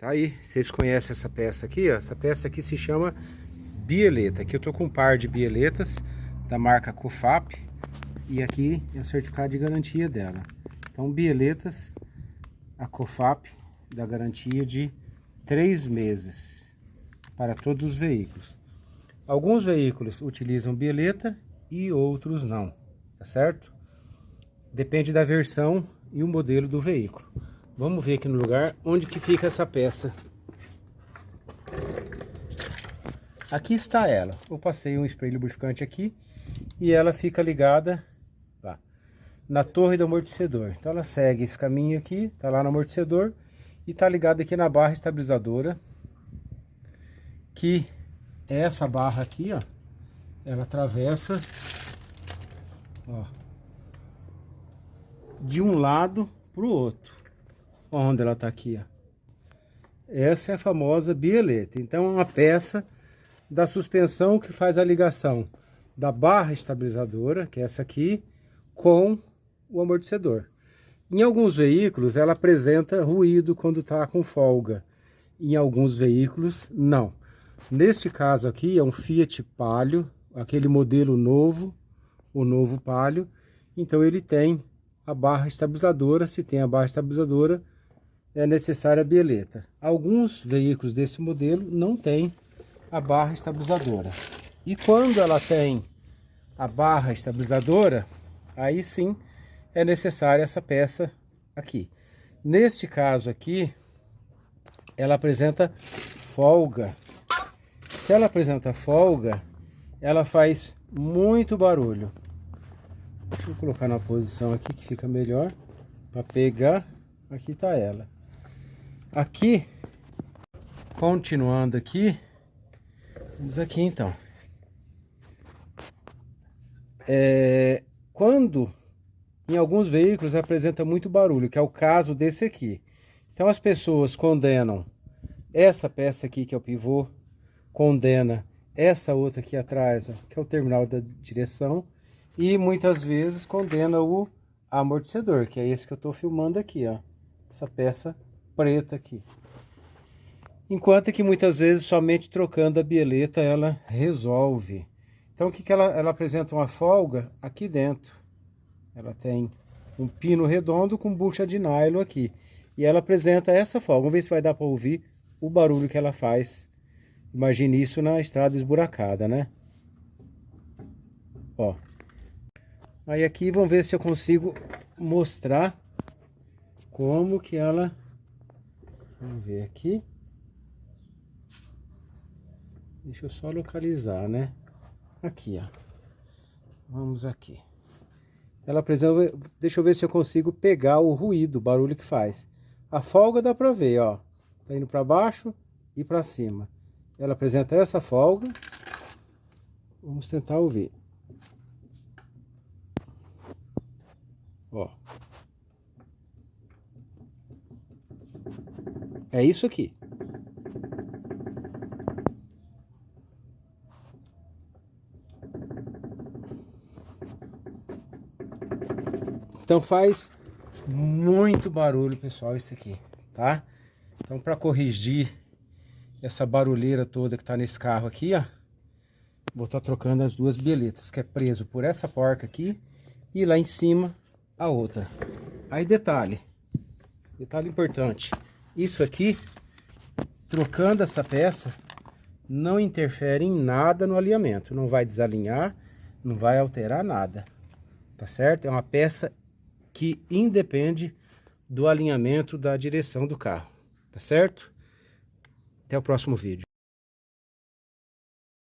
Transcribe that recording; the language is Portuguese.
Tá aí, vocês conhecem essa peça aqui, ó. Essa peça aqui se chama bieleta. Aqui eu tô com um par de bieletas da marca COFAP. E aqui é o certificado de garantia dela. Então, bieletas, a COFAP dá garantia de 3 meses para todos os veículos. Alguns veículos utilizam bieleta e outros não, tá certo? Depende da versão e o modelo do veículo. Vamos ver aqui no lugar onde que fica essa peça. Aqui está ela. Eu passei um spray lubrificante aqui e ela fica ligada lá na torre do amortecedor. Então ela segue esse caminho aqui, tá lá no amortecedor e tá ligada aqui na barra estabilizadora, que é essa barra aqui, ó. Ela atravessa, ó, de um lado pro outro. Onde ela tá aqui, ó. Essa é a famosa bieleta. Então é uma peça da suspensão que faz a ligação da barra estabilizadora, que é essa aqui, com o amortecedor. Em alguns veículos ela apresenta ruído quando tá com folga. Em alguns veículos não. Neste caso aqui é um Fiat Palio, aquele modelo novo, o novo Palio. Então ele tem a barra estabilizadora. Se tem a barra estabilizadora, é necessária a bieleta. Alguns veículos desse modelo não tem a barra estabilizadora. E quando ela tem a barra estabilizadora, aí sim é necessária essa peça aqui. Neste caso aqui, ela apresenta folga. Se ela apresenta folga, ela faz muito barulho. Deixa eu colocar na posição aqui que fica melhor para pegar. Aqui tá ela. Aqui, continuando aqui, vamos aqui então. Quando em alguns veículos apresenta muito barulho, que é o caso desse aqui. Então as pessoas condenam essa peça aqui, que é o pivô, condena essa outra aqui atrás, ó, que é o terminal da direção, e muitas vezes condena o amortecedor, que é esse que eu estou filmando aqui, ó, essa peça preta aqui. Enquanto que muitas vezes somente trocando a bieleta ela resolve. Então o que que ela apresenta uma folga aqui dentro. Ela tem um pino redondo com bucha de nylon aqui. E ela apresenta essa folga. Vamos ver se vai dar para ouvir o barulho que ela faz. Imagine isso na estrada esburacada, né? Ó. Aí aqui vamos ver se eu consigo mostrar como que ela... Vamos ver aqui. Deixa eu só localizar, né? Aqui, ó. Vamos aqui. Ela apresenta... Deixa eu ver se eu consigo pegar o ruído, o barulho que faz. A folga dá pra ver, ó. Tá indo pra baixo e pra cima. Ela apresenta essa folga. Vamos tentar ouvir. Ó. É isso aqui. Então faz muito barulho, pessoal, isso aqui, tá? Então para corrigir essa barulheira toda que tá nesse carro aqui, ó, vou estar trocando as duas bieletas, que é preso por essa porca aqui e lá em cima a outra. Aí detalhe importante, isso aqui, trocando essa peça, não interfere em nada no alinhamento, não vai desalinhar, não vai alterar nada, tá certo? É uma peça que independe do alinhamento da direção do carro, tá certo? Até o próximo vídeo.